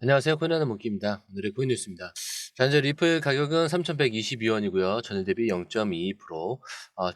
안녕하세요. 코인하는 몽키입니다. 오늘의 코인 뉴스입니다. 자, 현재 리플 가격은 3,122원이고요. 전일 대비 0.22%,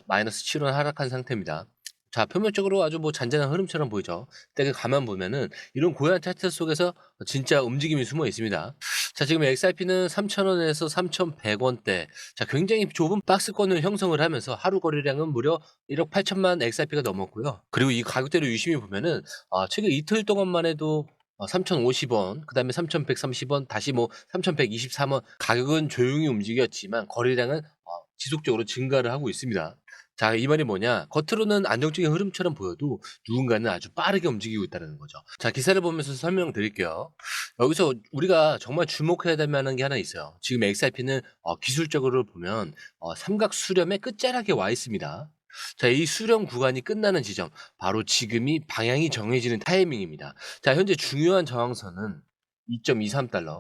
마이너스 7원 하락한 상태입니다. 자, 표면적으로 아주 뭐 잔잔한 흐름처럼 보이죠. 근데 가만 보면은 이런 고요한 차트 속에서 진짜 움직임이 숨어 있습니다. 자, 지금 XRP는 3,000원에서 3,100원대. 자, 굉장히 좁은 박스권을 형성을 하면서 하루 거래량은 무려 1억 8천만 XRP가 넘었고요. 그리고 이 가격대를 유심히 보면은 최근 이틀 동안만 해도 3,050원, 그 다음에 3,130원, 다시 뭐 3,123원. 가격은 조용히 움직였지만 거래량은 지속적으로 증가를 하고 있습니다. 자, 이 말이 뭐냐? 겉으로는 안정적인 흐름처럼 보여도 누군가는 아주 빠르게 움직이고 있다는 거죠. 자, 기사를 보면서 설명드릴게요. 여기서 우리가 정말 주목해야 될 만한 게 하나 있어요. 지금 XRP는 기술적으로 보면 삼각 수렴의 끝자락에 와 있습니다. 자, 이 수렴 구간이 끝나는 지점, 바로 지금이 방향이 정해지는 타이밍입니다. 자, 현재 중요한 저항선은 2.23달러.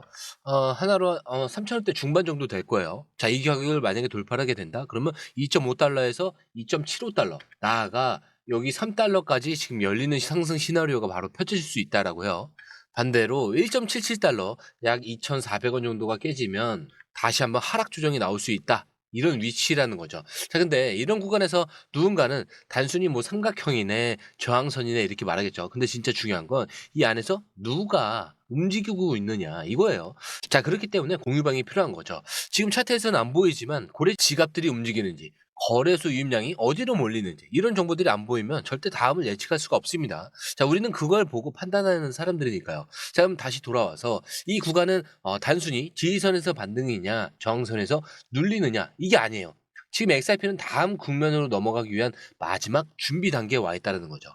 하나로 3,000원대 중반 정도 될 거예요. 자, 이 가격을 만약에 돌파를 하게 된다? 그러면 2.5달러에서 2.75달러. 나아가 여기 3달러까지 지금 열리는 상승 시나리오가 바로 펼쳐질 수 있다라고요. 반대로 1.77달러, 약 2,400원 정도가 깨지면 다시 한번 하락 조정이 나올 수 있다. 이런 위치라는 거죠. 자, 근데 이런 구간에서 누군가는 단순히 뭐 삼각형이네, 저항선이네 이렇게 말하겠죠. 근데 진짜 중요한 건 이 안에서 누가 움직이고 있느냐 이거예요. 자, 그렇기 때문에 공유방이 필요한 거죠. 지금 차트에서는 안 보이지만 고래 지갑들이 움직이는지, 거래소 유입량이 어디로 몰리는지 이런 정보들이 안 보이면 절대 다음을 예측할 수가 없습니다. 자, 우리는 그걸 보고 판단하는 사람들이니까요. 자, 그럼 다시 돌아와서 이 구간은 단순히 지지선에서 반등이냐 저항선에서 눌리느냐 이게 아니에요. 지금 XRP는 다음 국면으로 넘어가기 위한 마지막 준비 단계에 와 있다는 거죠.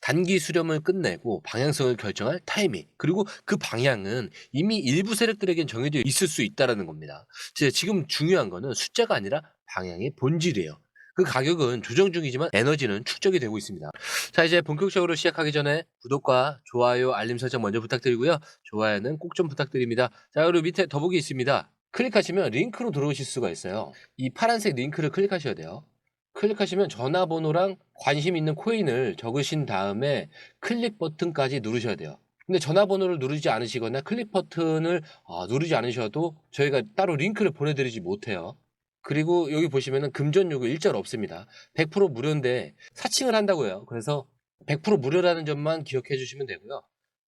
단기 수렴을 끝내고 방향성을 결정할 타이밍, 그리고 그 방향은 이미 일부 세력들에겐 정해져 있을 수 있다는 겁니다. 지금 중요한 거는 숫자가 아니라 방향의 본질이에요. 그 가격은 조정 중이지만 에너지는 축적이 되고 있습니다. 자, 이제 본격적으로 시작하기 전에 구독과 좋아요, 알림 설정 먼저 부탁드리고요. 좋아요는 꼭 좀 부탁드립니다. 자, 그리고 밑에 더보기 있습니다. 클릭하시면 링크로 들어오실 수가 있어요. 이 파란색 링크를 클릭하셔야 돼요. 클릭하시면 전화번호랑 관심 있는 코인을 적으신 다음에 클릭 버튼까지 누르셔야 돼요. 근데 전화번호를 누르지 않으시거나 클릭 버튼을 누르지 않으셔도 저희가 따로 링크를 보내드리지 못해요. 그리고 여기 보시면은 금전 요구 일절 없습니다. 100% 무료인데 사칭을 한다고요. 그래서 100% 무료라는 점만 기억해 주시면 되고요.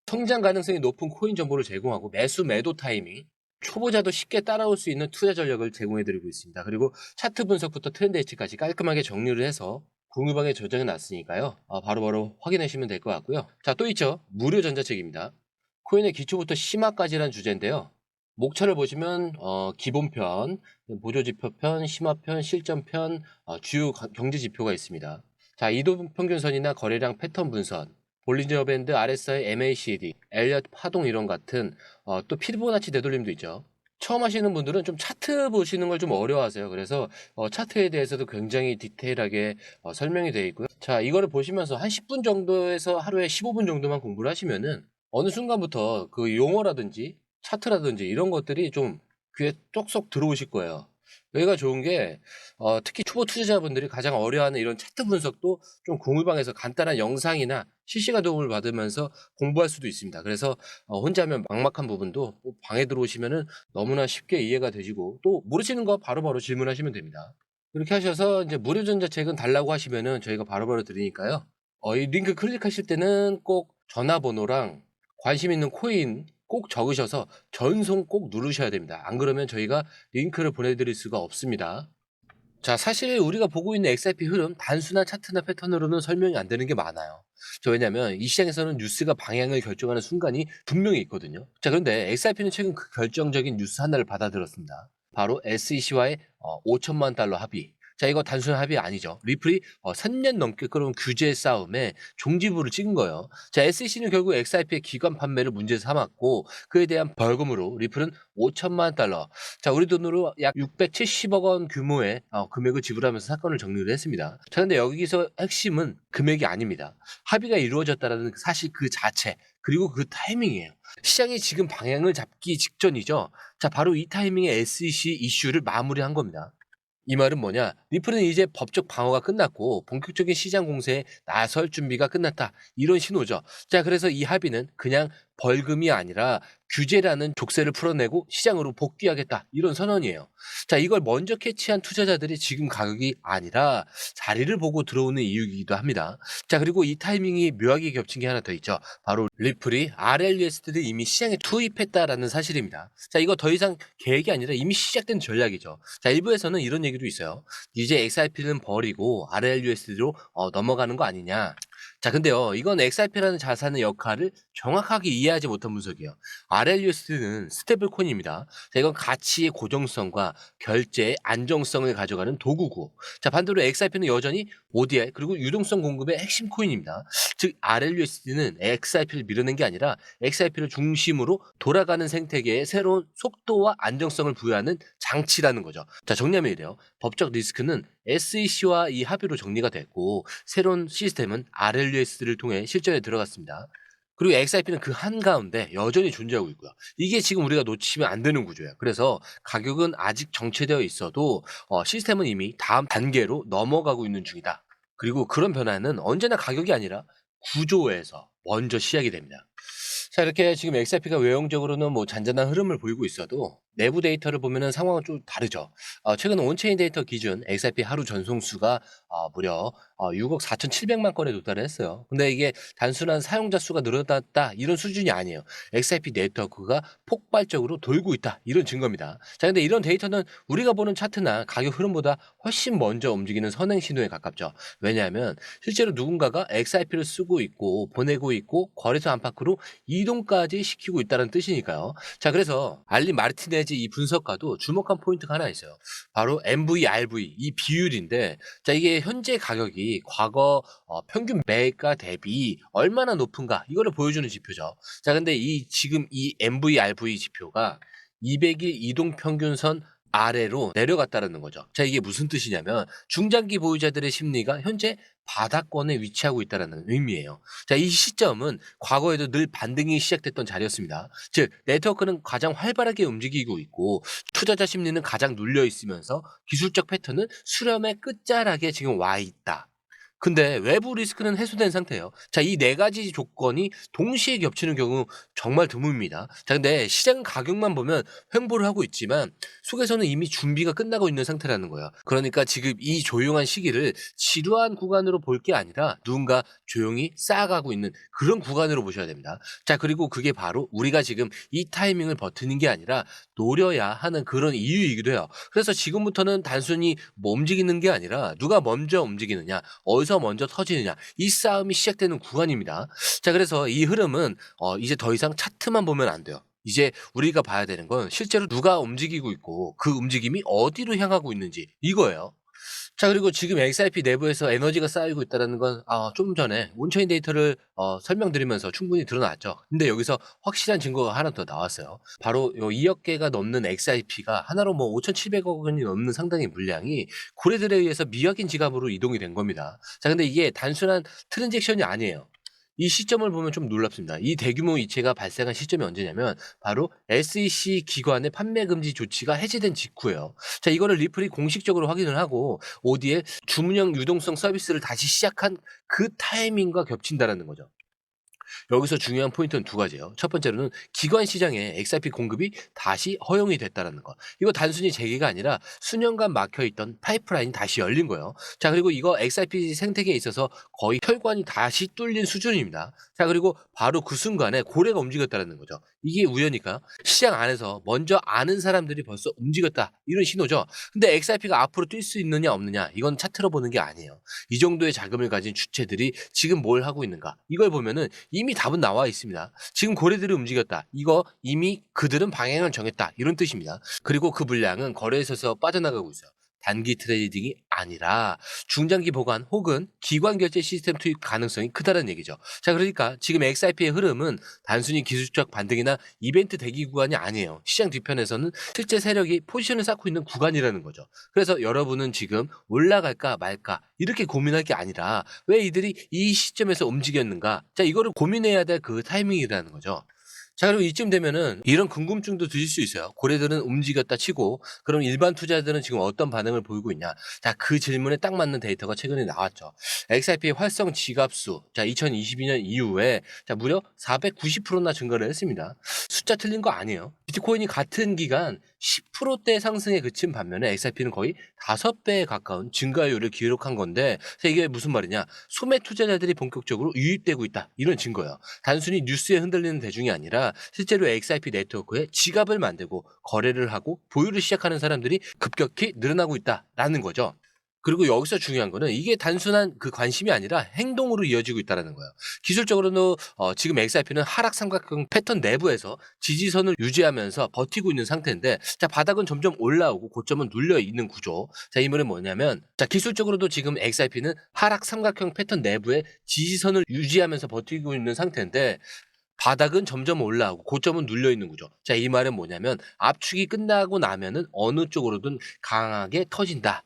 성장 가능성이 높은 코인 정보를 제공하고 매수 매도 타이밍, 초보자도 쉽게 따라올 수 있는 투자 전략을 제공해 드리고 있습니다. 그리고 차트 분석부터 트렌드 예측까지 깔끔하게 정리를 해서 공유방에 저장해 놨으니까요. 바로바로 확인하시면 될 것 같고요. 자, 또 있죠. 무료 전자책입니다. 코인의 기초부터 심화까지라는 주제인데요. 목차를 보시면 기본편, 보조지표편, 심화편, 실전편, 주요 경제 지표가 있습니다. 자, 이동평균선이나 거래량 패턴 분석, 볼린저 밴드, RSI, MACD, 엘리엇 파동 이론 같은 또 피보나치 되돌림도 있죠. 처음 하시는 분들은 좀 차트 보시는 걸 좀 어려워하세요. 그래서 차트에 대해서도 굉장히 디테일하게 설명이 되어 있고요. 자, 이거를 보시면서 한 10분 정도에서 하루에 15분 정도만 공부를 하시면은 어느 순간부터 그 용어라든지 차트라든지 이런 것들이 좀 귀에 쏙쏙 들어오실 거예요. 여기가 좋은 게 특히 초보 투자자분들이 가장 어려워하는 이런 차트 분석도 좀 공유방에서 간단한 영상이나 실시간 도움을 받으면서 공부할 수도 있습니다. 그래서 혼자 하면 막막한 부분도 방에 들어오시면은 너무나 쉽게 이해가 되시고 또 모르시는 거 바로바로 질문하시면 됩니다. 이렇게 하셔서 이제 무료 전자책은 달라고 하시면은 저희가 바로바로 드리니까요. 이 링크 클릭하실 때는 꼭 전화번호랑 관심 있는 코인 꼭 적으셔서 전송 꼭 누르셔야 됩니다. 안 그러면 저희가 링크를 보내드릴 수가 없습니다. 자, 사실 우리가 보고 있는 XRP 흐름 단순한 차트나 패턴으로는 설명이 안 되는 게 많아요. 왜냐면 이 시장에서는 뉴스가 방향을 결정하는 순간이 분명히 있거든요. 자, 그런데 XRP는 최근 그 결정적인 뉴스 하나를 받아들였습니다. 바로 SEC와의 5천만 달러 합의. 자, 이거 단순한 합의 아니죠. 리플이 3년 넘게 끌어온 규제 싸움에 종지부를 찍은 거예요. 자, SEC는 결국 XRP의 기관 판매를 문제 삼았고 그에 대한 벌금으로 리플은 5천만 달러, 자, 우리 돈으로 약 670억 원 규모의 금액을 지불하면서 사건을 정리를 했습니다. 자, 근데 여기서 핵심은 금액이 아닙니다. 합의가 이루어졌다는 사실 그 자체, 그리고 그 타이밍이에요. 시장이 지금 방향을 잡기 직전이죠. 자, 바로 이 타이밍에 SEC 이슈를 마무리한 겁니다. 이 말은 뭐냐? 리플은 이제 법적 방어가 끝났고 본격적인 시장 공세에 나설 준비가 끝났다. 이런 신호죠. 자, 그래서 이 합의는 그냥 벌금이 아니라 규제라는 족쇄를 풀어내고 시장으로 복귀하겠다. 이런 선언이에요. 자, 이걸 먼저 캐치한 투자자들이 지금 가격이 아니라 자리를 보고 들어오는 이유이기도 합니다. 자, 그리고 이 타이밍이 묘하게 겹친 게 하나 더 있죠. 바로 리플이 RLUSD를 이미 시장에 투입했다라는 사실입니다. 자, 이거 더 이상 계획이 아니라 이미 시작된 전략이죠. 자, 일부에서는 이런 얘기도 있어요. 이제 XRP는 버리고 RLUSD로 넘어가는 거 아니냐. 자, 근데요, 이건 XRP라는 자산의 역할을 정확하게 이해하지 못한 분석이에요. RLUSD는 스테이블 코인입니다. 자, 이건 가치의 고정성과 결제의 안정성을 가져가는 도구고, 자, 반대로 XRP는 여전히 ODR 그리고 유동성 공급의 핵심 코인입니다. 즉 RLUSD는 XRP를 밀어낸 게 아니라 XRP를 중심으로 돌아가는 생태계에 새로운 속도와 안정성을 부여하는 장치라는 거죠. 자, 정리하면 이래요. 법적 리스크는 SEC와 이 합의로 정리가 됐고 새로운 시스템은 RLUSD를 통해 실전에 들어갔습니다. 그리고 XRP는 그 한가운데 여전히 존재하고 있고요. 이게 지금 우리가 놓치면 안 되는 구조예요. 그래서 가격은 아직 정체되어 있어도 시스템은 이미 다음 단계로 넘어가고 있는 중이다. 그리고 그런 변화는 언제나 가격이 아니라 구조에서 먼저 시작이 됩니다. 자, 이렇게 지금 XRP가 외형적으로는 뭐 잔잔한 흐름을 보이고 있어도 내부 데이터를 보면은 상황은 좀 다르죠. 최근 온체인 데이터 기준 XRP 하루 전송수가 무려 6억 4,700만 건에 도달을 했어요. 근데 이게 단순한 사용자 수가 늘어났다 이런 수준이 아니에요. XRP 네트워크가 폭발적으로 돌고 있다 이런 증거입니다. 자, 근데 이런 데이터는 우리가 보는 차트나 가격 흐름보다 훨씬 먼저 움직이는 선행 신호에 가깝죠. 왜냐하면 실제로 누군가가 XRP를 쓰고 있고 보내고 있고 거래소 안팎으로 이동까지 시키고 있다는 뜻이니까요. 자, 그래서 알리 마르티네즈 이 분석가도 주목한 포인트가 하나 있어요. 바로 MV/RV 이 비율인데, 자, 이게 현재 가격이 과거 평균 매가 대비 얼마나 높은가 이거를 보여주는 지표죠. 자, 근데 지금 이 MV/RV 지표가 200일 이동 평균선 아래로 내려갔다는 거죠. 자, 이게 무슨 뜻이냐면 중장기 보유자들의 심리가 현재 바닥권에 위치하고 있다는 의미예요. 자, 이 시점은 과거에도 늘 반등이 시작됐던 자리였습니다. 즉, 네트워크는 가장 활발하게 움직이고 있고 투자자 심리는 가장 눌려 있으면서 기술적 패턴은 수렴의 끝자락에 지금 와 있다. 근데 외부 리스크는 해소된 상태예요. 자, 이 네 가지 조건이 동시에 겹치는 경우 정말 드뭅니다. 자, 근데 시장 가격만 보면 횡보를 하고 있지만 속에서는 이미 준비가 끝나고 있는 상태라는 거예요. 그러니까 지금 이 조용한 시기를 지루한 구간으로 볼 게 아니라 누군가 조용히 쌓아가고 있는 그런 구간으로 보셔야 됩니다. 자, 그리고 그게 바로 우리가 지금 이 타이밍을 버티는 게 아니라 노려야 하는 그런 이유이기도 해요. 그래서 지금부터는 단순히 뭐 움직이는 게 아니라 누가 먼저 움직이느냐, 어디서 먼저 터지느냐, 이 싸움이 시작되는 구간입니다. 자, 그래서 이 흐름은 이제 더 이상 차트만 보면 안 돼요. 이제 우리가 봐야 되는 건 실제로 누가 움직이고 있고 그 움직임이 어디로 향하고 있는지 이거예요. 자, 그리고 지금 XRP 내부에서 에너지가 쌓이고 있다는 건 좀 전에 온체인 데이터를 설명드리면서 충분히 드러났죠. 근데 여기서 확실한 증거가 하나 더 나왔어요. 바로 요 2억 개가 넘는 XRP가 하나로 뭐 5,700억 원이 넘는 상당히 물량이 고래들에 의해서 미확인 지갑으로 이동이 된 겁니다. 자, 근데 이게 단순한 트랜잭션이 아니에요. 이 시점을 보면 좀 놀랍습니다. 이 대규모 이체가 발생한 시점이 언제냐면 바로 SEC 기관의 판매 금지 조치가 해제된 직후예요. 자, 이거를 리플이 공식적으로 확인을 하고 ODL 주문형 유동성 서비스를 다시 시작한 그 타이밍과 겹친다라는 거죠. 여기서 중요한 포인트는 두 가지예요. 첫 번째로는 기관 시장에 XRP 공급이 다시 허용이 됐다라는 것. 이거 단순히 재개가 아니라 수년간 막혀있던 파이프라인이 다시 열린 거예요. 자, 그리고 이거 XRP 생태계에 있어서 거의 혈관이 다시 뚫린 수준입니다. 자, 그리고 바로 그 순간에 고래가 움직였다는 거죠. 이게 우연일까? 시장 안에서 먼저 아는 사람들이 벌써 움직였다. 이런 신호죠. 근데 XRP가 앞으로 뛸 수 있느냐 없느냐 이건 차트로 보는 게 아니에요. 이 정도의 자금을 가진 주체들이 지금 뭘 하고 있는가 이걸 보면은 이미 답은 나와 있습니다. 지금 고래들이 움직였다. 이거 이미 그들은 방향을 정했다. 이런 뜻입니다. 그리고 그 물량은 거래소에서 빠져나가고 있어요. 단기 트레이딩이 아니라 중장기 보관 혹은 기관 결제 시스템 투입 가능성이 크다는 얘기죠. 자, 그러니까 지금 XRP의 흐름은 단순히 기술적 반등이나 이벤트 대기 구간이 아니에요. 시장 뒤편에서는 실제 세력이 포지션을 쌓고 있는 구간이라는 거죠. 그래서 여러분은 지금 올라갈까 말까 이렇게 고민할 게 아니라 왜 이들이 이 시점에서 움직였는가? 자, 이거를 고민해야 될 그 타이밍이라는 거죠. 자, 그리고 이쯤 되면은 이런 궁금증도 드실 수 있어요. 고래들은 움직였다 치고 그럼 일반 투자자들은 지금 어떤 반응을 보이고 있냐. 자, 그 질문에 딱 맞는 데이터가 최근에 나왔죠. XRP 활성 지갑수. 자, 2022년 이후에 자, 무려 490%나 증가를 했습니다. 숫자 틀린 거 아니에요. 비트코인이 같은 기간 10%대 상승에 그친 반면에 XRP는 거의 5배에 가까운 증가율을 기록한 건데, 자, 이게 무슨 말이냐. 소매 투자자들이 본격적으로 유입되고 있다. 이런 증거예요. 단순히 뉴스에 흔들리는 대중이 아니라 실제로 XRP 네트워크에 지갑을 만들고 거래를 하고 보유를 시작하는 사람들이 급격히 늘어나고 있다라는 거죠. 그리고 여기서 중요한 거는 이게 단순한 그 관심이 아니라 행동으로 이어지고 있다는 거예요. 기술적으로는 지금 XRP는 하락 삼각형 패턴 내부에서 지지선을 유지하면서 버티고 있는 상태인데, 자, 바닥은 점점 올라오고 고점은 눌려 있는 구조. 자, 이 말은 뭐냐면, 자, 기술적으로도 지금 XRP는 하락 삼각형 패턴 내부에 지지선을 유지하면서 버티고 있는 상태인데, 바닥은 점점 올라오고 고점은 눌려 있는 구조. 자, 이 말은 뭐냐면 압축이 끝나고 나면은 어느 쪽으로든 강하게 터진다.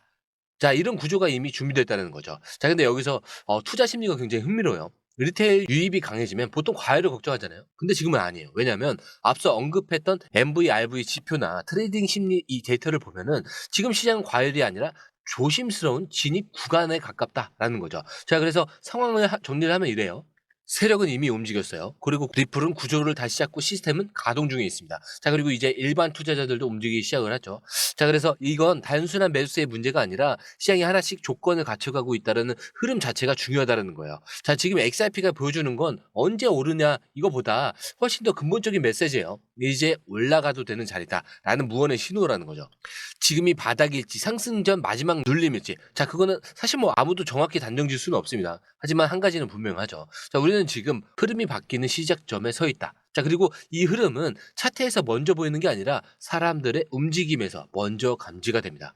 자, 이런 구조가 이미 준비됐다는 거죠. 자, 근데 여기서 투자 심리가 굉장히 흥미로워요. 리테일 유입이 강해지면 보통 과열을 걱정하잖아요. 근데 지금은 아니에요. 왜냐하면 앞서 언급했던 MVRV 지표나 트레이딩 심리 이 데이터를 보면은 지금 시장은 과열이 아니라 조심스러운 진입 구간에 가깝다라는 거죠. 자, 그래서 상황을 정리를 하면 이래요. 세력은 이미 움직였어요. 그리고 리플은 구조를 다시 잡고 시스템은 가동 중에 있습니다. 자, 그리고 이제 일반 투자자들도 움직이기 시작을 하죠. 자, 그래서 이건 단순한 매수세의 문제가 아니라 시장이 하나씩 조건을 갖춰가고 있다는 흐름 자체가 중요하다는 거예요. 자, 지금 XRP가 보여주는 건 언제 오르냐 이거보다 훨씬 더 근본적인 메시지예요. 이제 올라가도 되는 자리다라는 무언의 신호라는 거죠. 지금이 바닥일지 상승 전 마지막 눌림일지, 자, 그거는 사실 뭐 아무도 정확히 단정 지을 수는 없습니다. 하지만 한 가지는 분명하죠. 자, 우리는 지금 흐름이 바뀌는 시작점에 서 있다. 자, 그리고 이 흐름은 차트에서 먼저 보이는 게 아니라 사람들의 움직임에서 먼저 감지가 됩니다.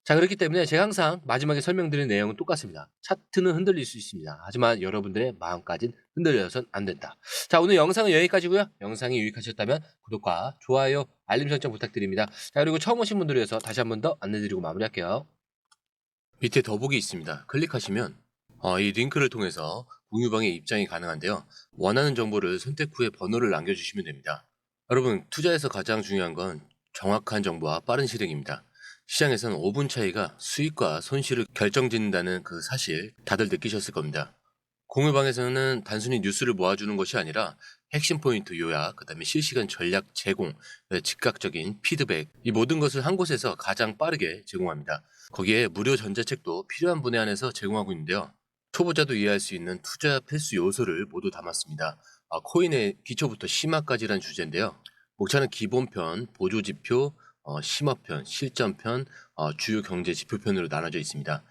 자, 그렇기 때문에 제가 항상 마지막에 설명드린 내용은 똑같습니다. 차트는 흔들릴 수 있습니다. 하지만 여러분들의 마음까지는 흔들려서는 안 된다. 자, 오늘 영상은 여기까지고요. 영상이 유익하셨다면 구독과 좋아요, 알림 설정 부탁드립니다. 자, 그리고 처음 오신 분들을 위해서 다시 한 번 더 안내드리고 마무리할게요. 밑에 더보기 있습니다. 클릭하시면 이 링크를 통해서 공유방에 입장이 가능한데요. 원하는 정보를 선택 후에 번호를 남겨주시면 됩니다. 여러분, 투자에서 가장 중요한 건 정확한 정보와 빠른 실행입니다. 시장에서는 5분 차이가 수익과 손실을 결정짓는다는 그 사실 다들 느끼셨을 겁니다. 공유방에서는 단순히 뉴스를 모아주는 것이 아니라 핵심 포인트 요약, 그 다음에 실시간 전략 제공, 즉각적인 피드백, 이 모든 것을 한 곳에서 가장 빠르게 제공합니다. 거기에 무료 전자책도 필요한 분에 한해서 제공하고 있는데요. 초보자도 이해할 수 있는 투자 필수 요소를 모두 담았습니다. 코인의 기초부터 심화까지란 주제인데요. 목차는 기본편, 보조지표, 심화편, 실전편, 주요 경제 지표편으로 나눠져 있습니다.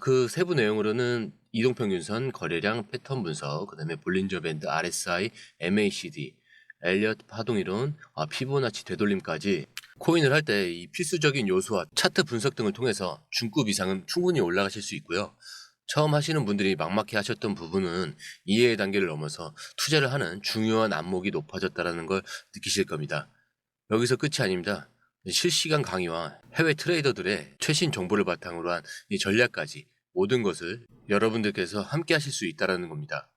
그 세부 내용으로는 이동평균선, 거래량, 패턴 분석, 그 다음에 볼린저 밴드, RSI, MACD, 엘리엇 파동이론, 피보나치 되돌림까지 코인을 할 때 이 필수적인 요소와 차트 분석 등을 통해서 중급 이상은 충분히 올라가실 수 있고요. 처음 하시는 분들이 막막해 하셨던 부분은 이해의 단계를 넘어서 투자를 하는 중요한 안목이 높아졌다는 걸 느끼실 겁니다. 여기서 끝이 아닙니다. 실시간 강의와 해외 트레이더들의 최신 정보를 바탕으로 한 이 전략까지 모든 것을 여러분들께서 함께 하실 수 있다는 겁니다.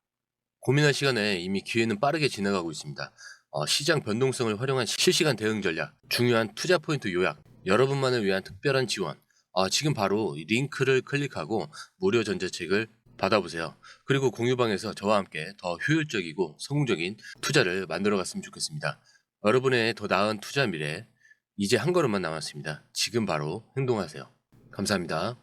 고민할 시간에 이미 기회는 빠르게 지나가고 있습니다. 시장 변동성을 활용한 실시간 대응 전략, 중요한 투자 포인트 요약, 여러분만을 위한 특별한 지원. 지금 바로 이 링크를 클릭하고 무료 전자책을 받아보세요. 그리고 공유방에서 저와 함께 더 효율적이고 성공적인 투자를 만들어 갔으면 좋겠습니다. 여러분의 더 나은 투자 미래, 이제 한 걸음만 남았습니다. 지금 바로 행동하세요. 감사합니다.